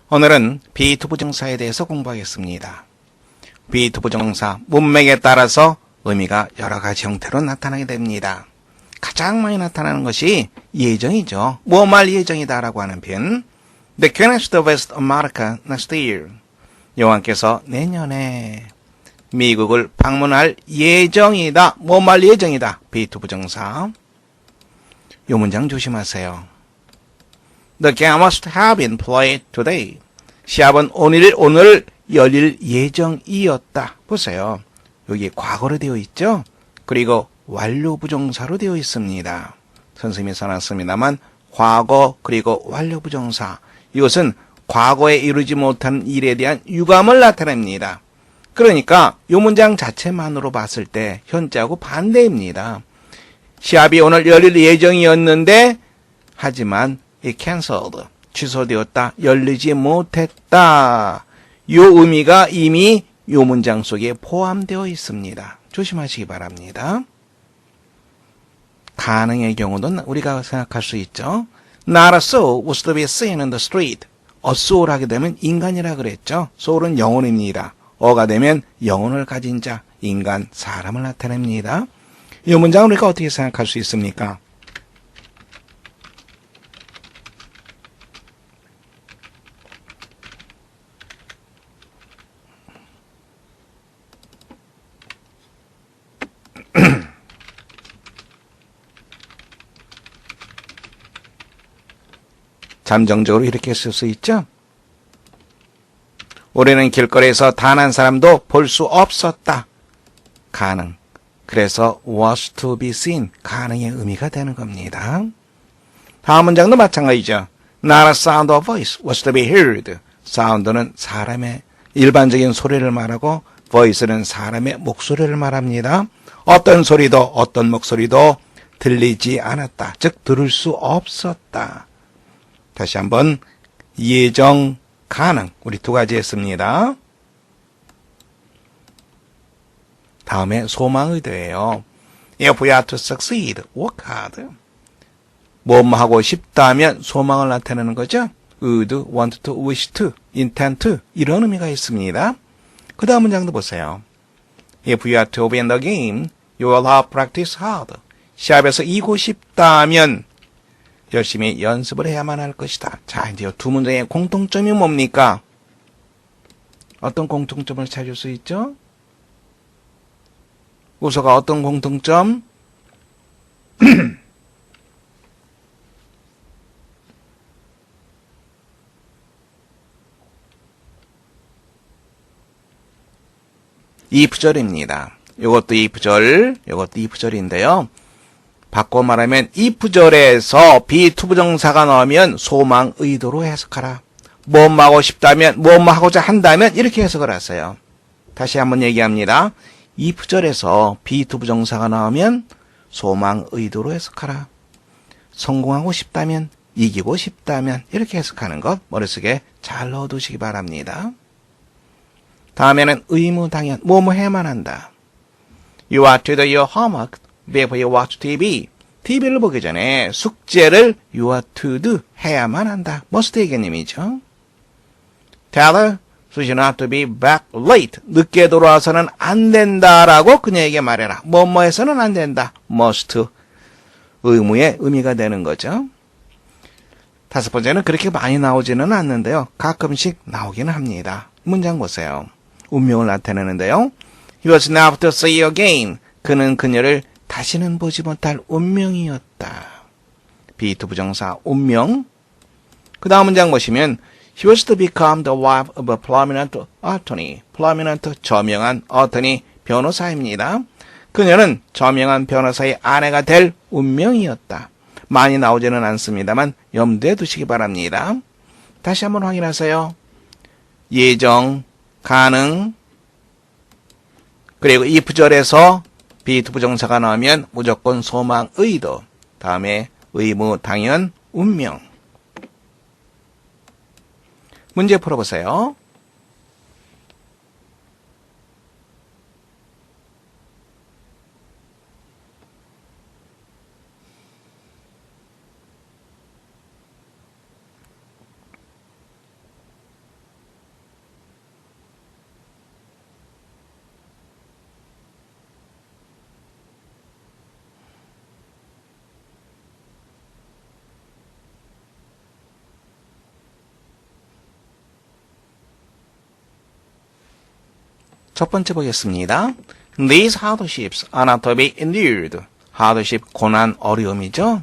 오늘은 be2 부정사에 대해서 공부하겠습니다. be2 부정사, 문맥에 따라서 의미가 여러 가지 형태로 나타나게 됩니다. 가장 많이 나타나는 것이 예정이죠. 무엇말 예정이다 라고 하는 표현. The Kenneth West America next year. 여호와께서 내년에 미국을 방문할 예정이다. 무엇말 예정이다. be2 부정사. 이 문장 조심하세요. The game must have been played today. 시합은 오늘 열릴 예정이었다. 보세요. 여기 과거로 되어 있죠? 그리고 완료 부정사로 되어 있습니다. 선생님이 써놨습니다만 과거 그리고 완료 부정사. 이것은 과거에 이루지 못한 일에 대한 유감을 나타냅니다. 그러니까 이 문장 자체만으로 봤을 때 현재하고 반대입니다. 시합이 오늘 열릴 예정이었는데 하지만 it canceled. 취소되었다. 열리지 못했다. 이 의미가 이미 이 문장 속에 포함되어 있습니다. 조심하시기 바랍니다. 가능의 경우는 우리가 생각할 수 있죠. Not a soul was to be seen in the street. A soul 하게 되면 인간이라 그랬죠. soul은 영혼입니다. 어가 되면 영혼을 가진 자, 인간, 사람을 나타냅니다. 이 문장을 우리가 어떻게 생각할 수 있습니까? 잠정적으로 이렇게 쓸 수 있죠. 우리는 길거리에서 단 한 사람도 볼 수 없었다. 가능. 그래서 was to be seen. 가능의 의미가 되는 겁니다. 다음 문장도 마찬가지죠. Not a sound of voice was to be heard. 사운드는 사람의 일반적인 소리를 말하고 voice는 사람의 목소리를 말합니다. 어떤 소리도 어떤 목소리도 들리지 않았다. 즉 들을 수 없었다. 다시 한번 예정, 가능 우리 두 가지 했습니다. 다음에 소망의도예요. If we are to succeed, work hard. 뭐 하고 싶다면 소망을 나타내는 거죠. would, want to, wish to, intend to 이런 의미가 있습니다. 그 다음 문장도 보세요. If you are to win the game, you will have practice hard. 시합에서 이기고 싶다면 열심히 연습을 해야만 할 것이다. 자, 이제 두 문장의 공통점이 뭡니까? 어떤 공통점을 찾을 수 있죠? 우서가 어떤 공통점? if절입니다. 이것도 if절, 이것도 if절인데요. 바꿔 말하면 if절에서 be2 부정사가 나오면 소망 의도로 해석하라. 뭐뭐 하고 싶다면, 뭐뭐 하고자 한다면 이렇게 해석을 하세요. 다시 한번 얘기합니다. if절에서 be2 부정사가 나오면 소망 의도로 해석하라. 성공하고 싶다면, 이기고 싶다면 이렇게 해석하는 것 머릿속에 잘 넣어두시기 바랍니다. 다음에는 의무 당연, 뭐뭐 해야만 한다. You are to do your homework before you watch TV. TV를 보기 전에 숙제를 you are to do 해야만 한다. must의 개념이죠. Tell her she's not to be back late. 늦게 돌아와서는 안 된다라고 그녀에게 말해라. 뭐뭐해서는 안 된다. must. 의무의 의미가 되는 거죠. 다섯 번째는 그렇게 많이 나오지는 않는데요. 가끔씩 나오기는 합니다. 문장 보세요. 운명을 나타내는데요. He was never to see you again. 그는 그녀를 다시는 보지 못할 운명이었다. be2 부정사 운명. 그 다음 문장 보시면 She was to become the wife of a prominent attorney. prominent 저명한 attorney 변호사입니다. 그녀는 저명한 변호사의 아내가 될 운명이었다. 많이 나오지는 않습니다만 염두에 두시기 바랍니다. 다시 한번 확인하세요. 예정, 가능, 그리고 if절에서 be2 부정사가 나오면 무조건 소망, 의도, 다음에 의무, 당연, 운명. 문제 풀어보세요. 첫 번째 보겠습니다. These hardships are not to be endured. hardship, 고난, 어려움이죠.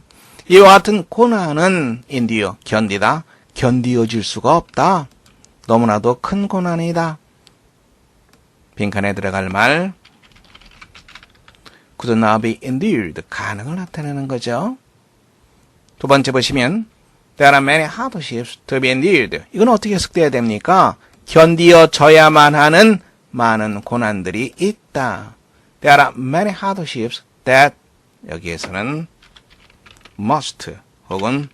이와 같은 고난은 endure, 견디다, 견디어질 수가 없다. 너무나도 큰 고난이다. 빈칸에 들어갈 말 could not be endured, 가능을 나타내는 거죠. 두 번째 보시면 There are many hardships to be endured. 이건 어떻게 해석돼야 됩니까? 견디어져야만 하는 많은 고난들이 있다. There are many hardships that 여기에서는 must 혹은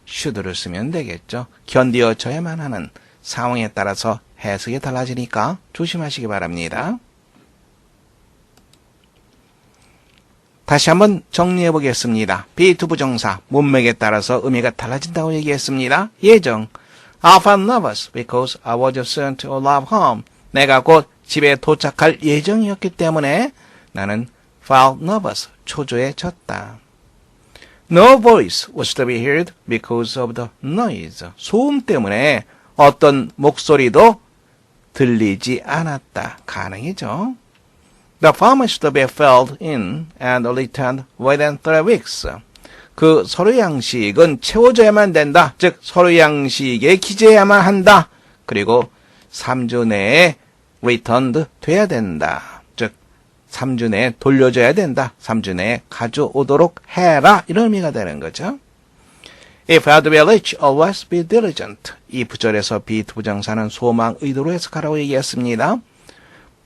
should를 쓰면 되겠죠. 견디어져야만 하는 상황에 따라서 해석이 달라지니까 조심하시기 바랍니다. 다시 한번 정리해 보겠습니다. be 부정사, 문맥에 따라서 의미가 달라진다고 얘기했습니다. 예정 I felt nervous because I was soon to arrive home. 내가 곧 집에 도착할 예정이었기 때문에 나는 felt nervous, 초조해졌다. No voice was to be heard because of the noise. 소음 때문에 어떤 목소리도 들리지 않았다. 가능이죠. The form is to be filled in and returned within 3 weeks. 그 서류 양식은 채워져야만 된다. 즉 서류 양식에 기재해야만 한다. 그리고 3주 내에 returned 돼야 된다. 즉 3주 내에 돌려줘야 된다. 3주 내에 가져오도록 해라. 이런 의미가 되는 거죠. If you have to be rich, always be diligent. 이 부절에서 be 부정사는 소망, 의도로 해석하라고 얘기했습니다.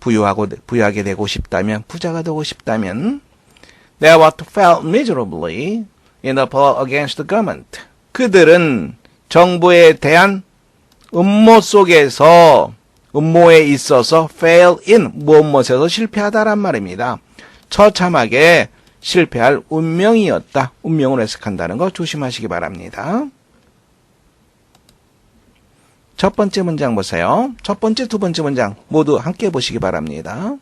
부유하게 되고 싶다면, 부자가 되고 싶다면 They were felt miserably in the plot against the government. 그들은 정부에 대한 음모에 있어서 fail in, 무엇에서 실패하다란 말입니다. 처참하게 실패할 운명이었다. 운명으로 해석한다는 거 조심하시기 바랍니다. 첫 번째 문장 보세요. 첫 번째, 두 번째 문장 모두 함께 보시기 바랍니다.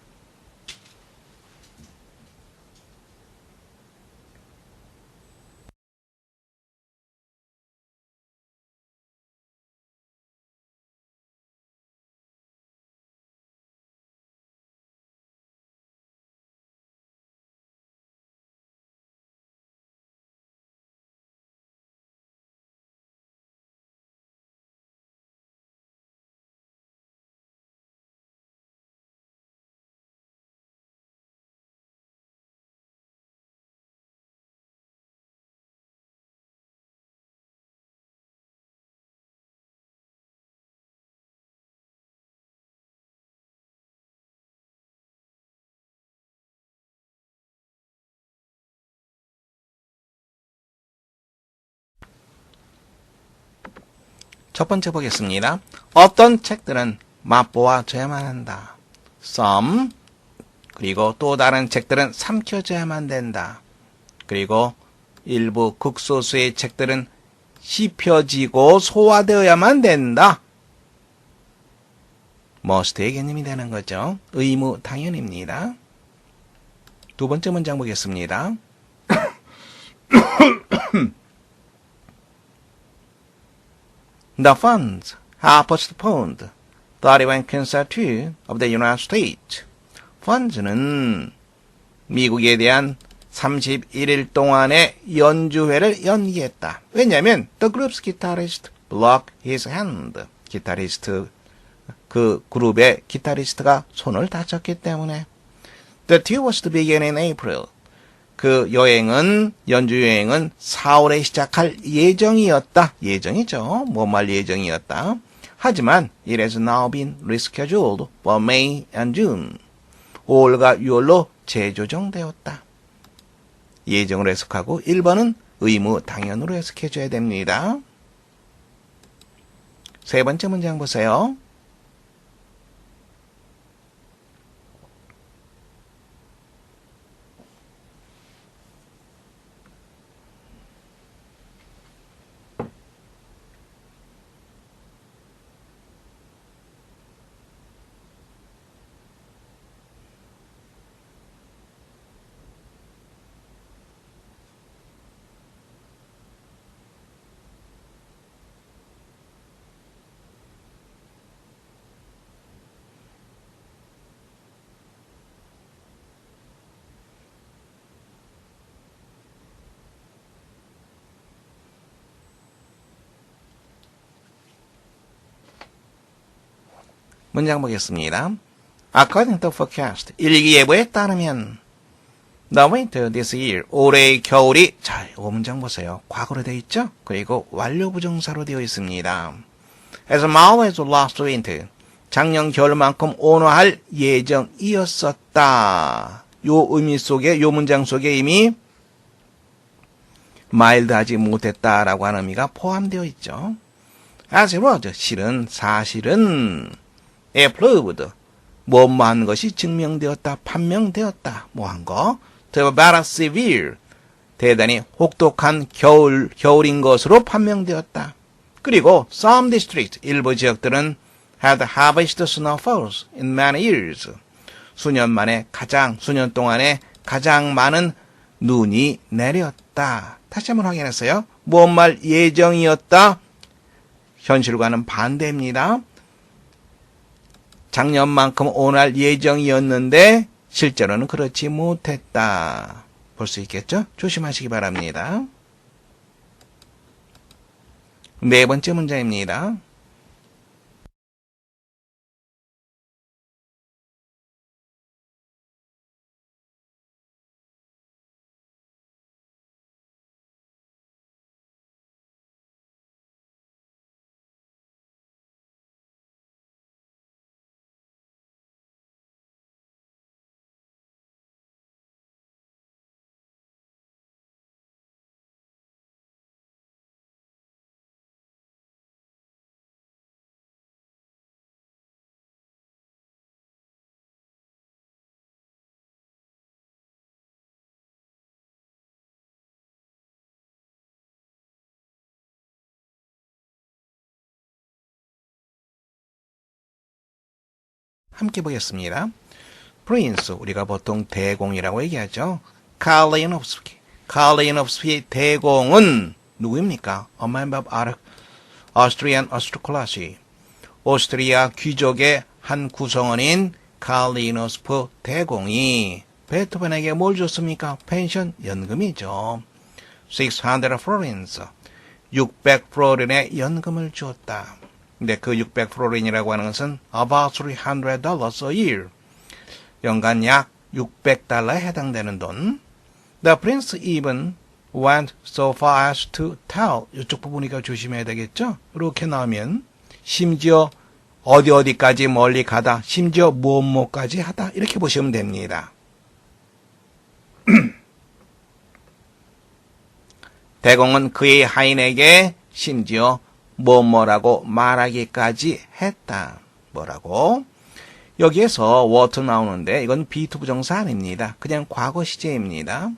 첫 번째 보겠습니다. 어떤 책들은 맛보아져야만 한다. Some, 그리고 또 다른 책들은 삼켜져야만 된다. 그리고 일부 극소수의 책들은 씹혀지고 소화되어야만 된다. must의 개념이 되는 거죠. 의무, 당연입니다. 두 번째 문장 보겠습니다. The funds are postponed. 31 concert tour of the United States. funds는 미국에 대한 31일 동안의 연주회를 연기했다. 왜냐하면 the group's guitarist broke his hand. 기타리스트, 그 그룹의 기타리스트가 손을 다쳤기 때문에. The tour was to begin in April. 그 연주 여행은 4월에 시작할 예정이었다. 예정이죠. 말 예정이었다. 하지만 it has now been rescheduled for May and June. 5월과 6월로 재조정되었다. 예정으로 해석하고 1번은 의무, 당연으로 해석해줘야 됩니다. 세 번째 문장 보세요. 문장 보겠습니다. According to forecast, 일기예보에 따르면 The winter this year, 올해의 겨울이, 자, 이 문장 보세요. 과거로 되어 있죠? 그리고 완료 부정사로 되어 있습니다. As mild as last winter, 작년 겨울만큼 온화할 예정이었었다. 요 의미 속에, 요 문장 속에 이미 마일드하지 못했다라고 하는 의미가 포함되어 있죠. As it was, 사실은 approved, 뭐한 것이 증명되었다, 판명되었다, 뭐한 거. To be very severe, 대단히 혹독한 겨울인 것으로 판명되었다. 그리고 some districts, 일부 지역들은 had harvested snowfalls in many years. 수년 동안에 가장 많은 눈이 내렸다. 다시 한번 확인했어요. 무엇말 예정이었다. 현실과는 반대입니다. 작년만큼 온할 예정이었는데 실제로는 그렇지 못했다. 볼 수 있겠죠? 조심하시기 바랍니다. 네 번째 문장입니다. 함께 보겠습니다. Prince, 우리가 보통 대공이라고 얘기하죠. 칼리노프스키 대공은 누구입니까? A member of Austrian aristocracy. 오스트리아 귀족의 한 구성원인 칼리노스프 대공이 베토벤에게 뭘 줬습니까? 펜션, 연금이죠. 600 florins, 600플로린의 연금을 주었다. 근데 그 600플로린이라고 하는 것은 about $300 a year. 연간 약 600달러에 해당되는 돈. The prince even went so far as to tell. 이쪽 부분이니까 조심해야 되겠죠? 이렇게 나오면 심지어 어디까지 멀리 가다, 심지어 뭐까지 하다 이렇게 보시면 됩니다. 대공은 그의 하인에게 심지어 뭐라고 말하기까지 했다. 뭐라고? 여기에서 what 나오는데 이건 B2 부정사 아닙니다. 그냥 과거 시제입니다.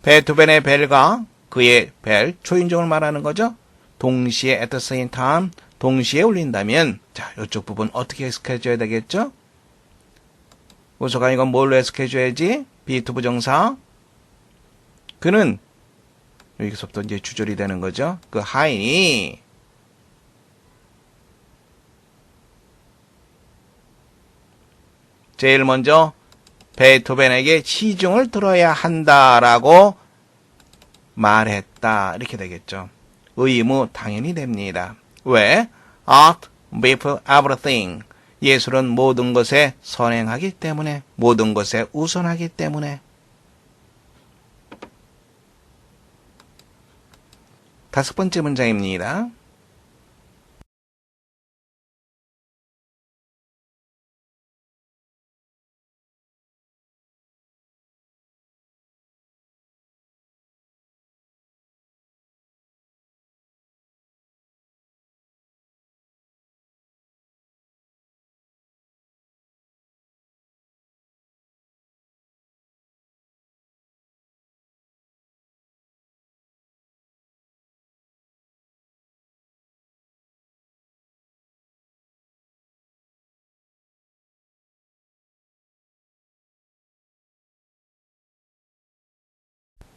베토벤의 벨과 그의 벨, 초인종을 말하는 거죠. 동시에 at the same time, 동시에 울린다면 자, 이쪽 부분 어떻게 해석해줘야 되겠죠? 우서가 이건 뭘로 해석해줘야지? B2 부정사. 그는 여기서부터 이제 주절이 되는 거죠. 그 하인이 제일 먼저 베토벤에게 시중을 들어야 한다라고 말했다. 이렇게 되겠죠. 의무 당연히 됩니다. 왜? Art before everything. 예술은 모든 것에 선행하기 때문에, 모든 것에 우선하기 때문에. 다섯 번째 문장입니다.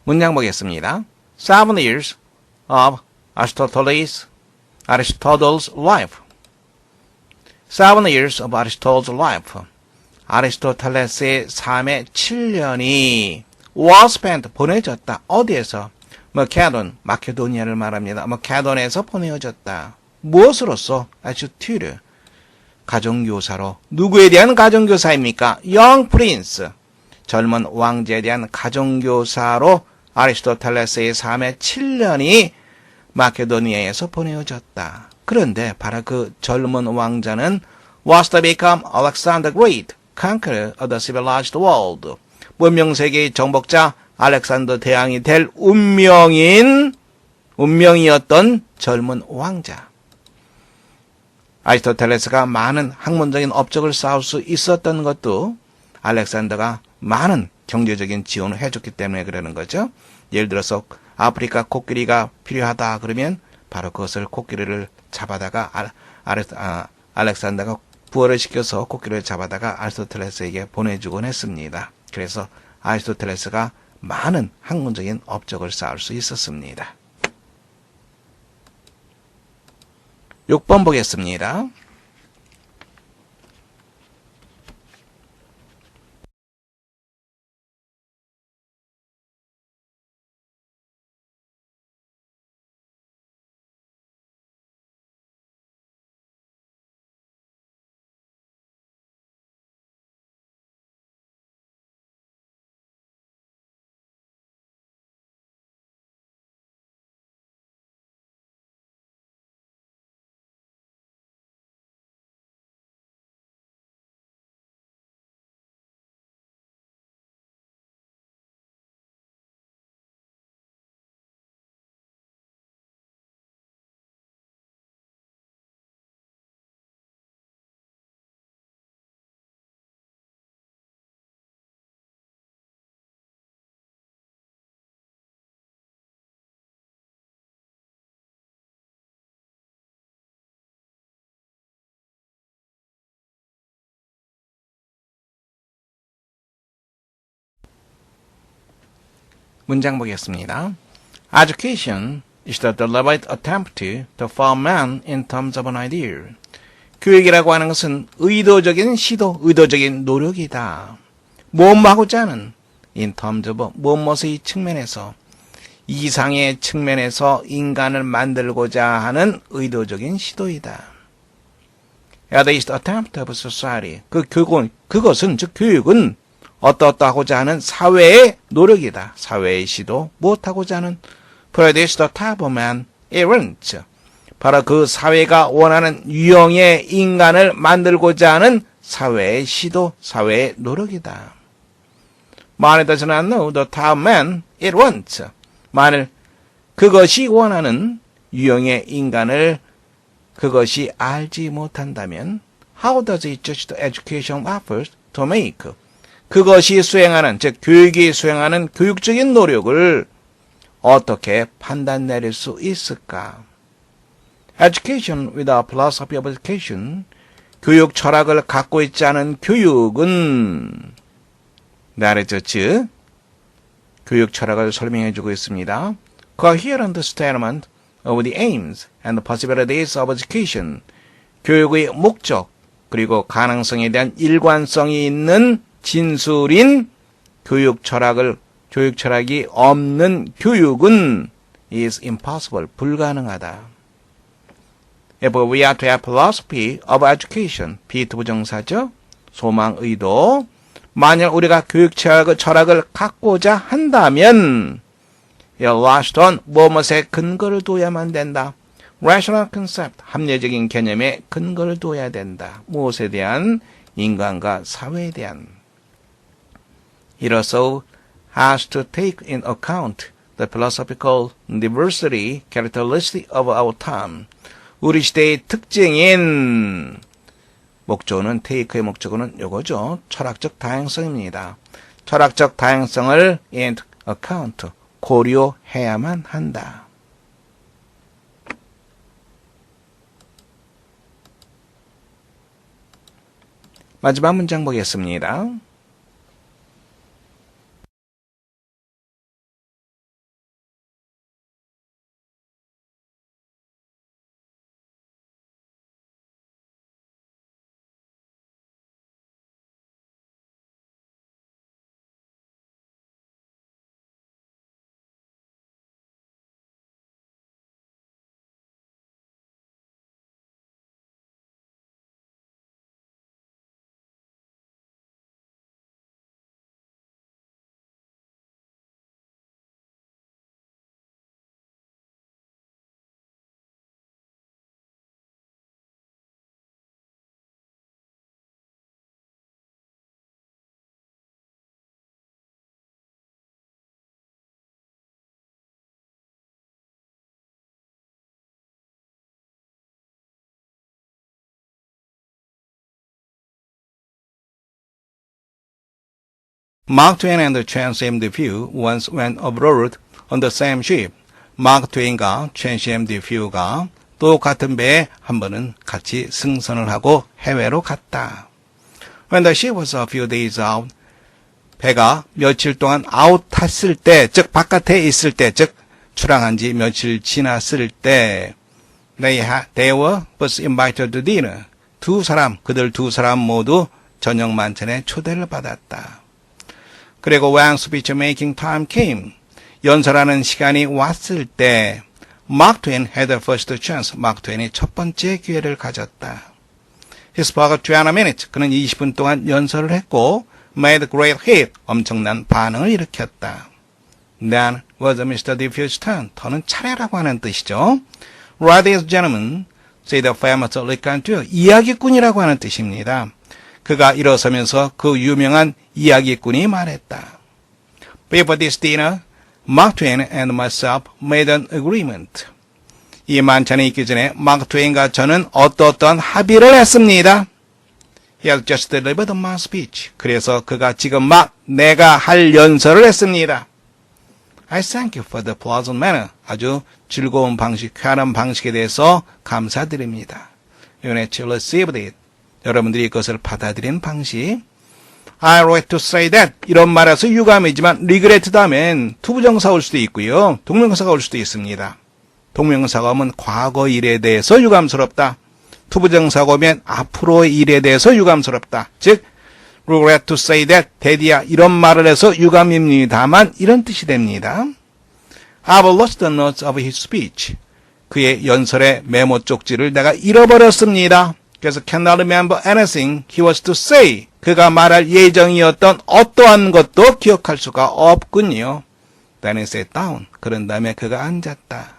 문장 보겠습니다. 7 years of Aristotle's life. 7 years of Aristotle's life. 아리스토텔레스의 삶의 7년이 was spent, 보내졌다. 어디에서? 마케도니아를 말합니다. 마케돈에서 보내어졌다. 무엇으로써? 아주 튜르. 가정교사로 누구에 대한 가정교사입니까? Young Prince, 젊은 왕자에 대한 가정교사로 아리스토텔레스의 삶의 7년이 마케도니아에서 보내어졌다. 그런데 바로 그 젊은 왕자는 was to become Alexander Great, conqueror of the civilized world. 문명세계의 정복자 알렉산더 대왕이 될 운명이었던 젊은 왕자. 아리스토텔레스가 많은 학문적인 업적을 쌓을 수 있었던 것도 알렉산더가 많은 경제적인 지원을 해줬기 때문에 그러는 거죠. 예를 들어서 아프리카 코끼리가 필요하다 그러면 바로 그것을 코끼리를 잡아다가 알렉산더가 부활을 시켜서 코끼리를 잡아다가 아리스토텔레스에게 보내주곤 했습니다. 그래서 아리스토텔레스가 많은 학문적인 업적을 쌓을 수 있었습니다. 6번 보겠습니다. 문장 보겠습니다. Education is the deliberate attempt to form man in terms of an ideal. 교육이라고 하는 것은 의도적인 시도, 의도적인 노력이다. 무엇하고자 하는 in terms of 무엇의 측면에서 이상의 측면에서 인간을 만들고자 하는 의도적인 시도이다. It is the attempt of society. 그것은 즉 교육은 어떠하고자 하는 사회의 노력이다. 사회의 시도, 무엇하고자 하는 produce the type of man it wants. 바로 그 사회가 원하는 유형의 인간을 만들고자 하는 사회의 시도, 사회의 노력이다. Man does not know the type of man it wants. 만일 그것이 원하는 유형의 인간을 그것이 알지 못한다면 how does it judge the education efforts to make? 그것이 수행하는, 즉 교육이 수행하는 교육적인 노력을 어떻게 판단 내릴 수 있을까? Education without philosophy of education, 교육 철학을 갖고 있지 않은 교육은 말이죠, 즉 교육 철학을 설명해주고 있습니다. Coherent statement of the aims and the possibilities of education, 교육의 목적 그리고 가능성에 대한 일관성이 있는 진술인 교육 철학이 없는 교육은 is impossible, 불가능하다. If we are to have philosophy of education, 비투부정사죠. 소망, 의도. 만약 우리가 교육 철학을 갖고자 한다면 라스톤 무엇에 근거를 둬야만 된다. Rational concept, 합리적인 개념에 근거를 둬야 된다. 무엇에 대한? 인간과 사회에 대한. It also has to take in account the philosophical diversity characteristic of our time. 우리 시대의 특징인 목적어는 take의 목적어는 요거죠. 철학적 다양성입니다. 철학적 다양성을 in account, 고려해야만 한다. 마지막 문장 보겠습니다. Mark Twain and Chance M. Defoe once went abroad on the same ship. 마크 트웨인과 첸시 M. 디퓨가 또 같은 배에 한 번은 같이 승선을 하고 해외로 갔다. When the ship was a few days out, 배가 며칠 동안 아웃 탔을 때, 즉 바깥에 있을 때, 즉 출항한 지 며칠 지났을 때 they were both invited to dinner. 그들 두 사람 모두 저녁 만찬에 초대를 받았다. 그리고 when speech making time came, 연설하는 시간이 왔을 때 Mark Twain had the first chance. 마크 트웨인이 첫 번째 기회를 가졌다. He spoke 20 minutes. 그는 20분 동안 연설을 했고 made great hit. 엄청난 반응을 일으켰다. Then was Mr. Defoe's turn. 더는 차례라고 하는 뜻이죠. Ladies and gentlemen, said the famous raconteur. 이야기꾼이라고 하는 뜻입니다. 그가 일어서면서 그 유명한 이야기꾼이 말했다. Before this dinner, Mark Twain and myself made an agreement. 이 만찬에 있기 전에 마크 트웨인과 저는 어떤 합의를 했습니다. He has just delivered my speech. 그래서 그가 지금 막 내가 할 연설을 했습니다. I thank you for the pleasant manner. 아주 즐거운 방식, 쾌활한 방식에 대해서 감사드립니다. You naturally received it. 여러분들이 그것을 받아들인 방식. I regret to say that. 이런 말에서 유감이지만 regret 다음엔 투부정사 올 수도 있고요. 동명사가 올 수도 있습니다. 동명사가 오면 과거 일에 대해서 유감스럽다. 투부정사가 오면 앞으로의 일에 대해서 유감스럽다. 즉 regret to say that, 대디야 이런 말을 해서 유감입니다만 이런 뜻이 됩니다. I've lost the notes of his speech. 그의 연설의 메모 쪽지를 내가 잃어버렸습니다. 그래서 cannot remember anything he was to say. 그가 말할 예정이었던 어떠한 것도 기억할 수가 없군요. Then he sat down. 그런 다음에 그가 앉았다.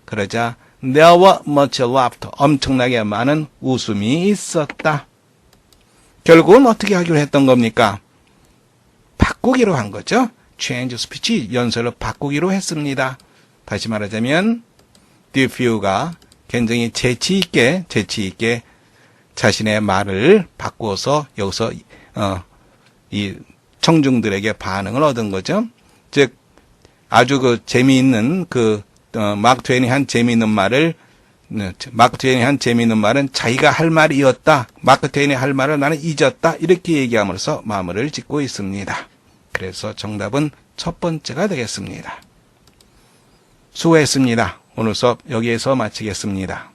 그러자 there were much laughter. 엄청나게 많은 웃음이 있었다. 결국은 어떻게 하기로 했던 겁니까? 바꾸기로 한 거죠. Change speech, 연설을 바꾸기로 했습니다. 다시 말하자면 디퓨가 굉장히 재치 있게 자신의 말을 바꾸어서 여기서 이 청중들에게 반응을 얻은 거죠. 즉 아주 그 재미있는 마크 트웨인이 한 재미있는 말은 자기가 할 말이었다. 마크 트웨인이 할 말을 나는 잊었다. 이렇게 얘기함으로써 마무리를 짓고 있습니다. 그래서 정답은 첫 번째가 되겠습니다. 수고했습니다. 오늘 수업 여기에서 마치겠습니다.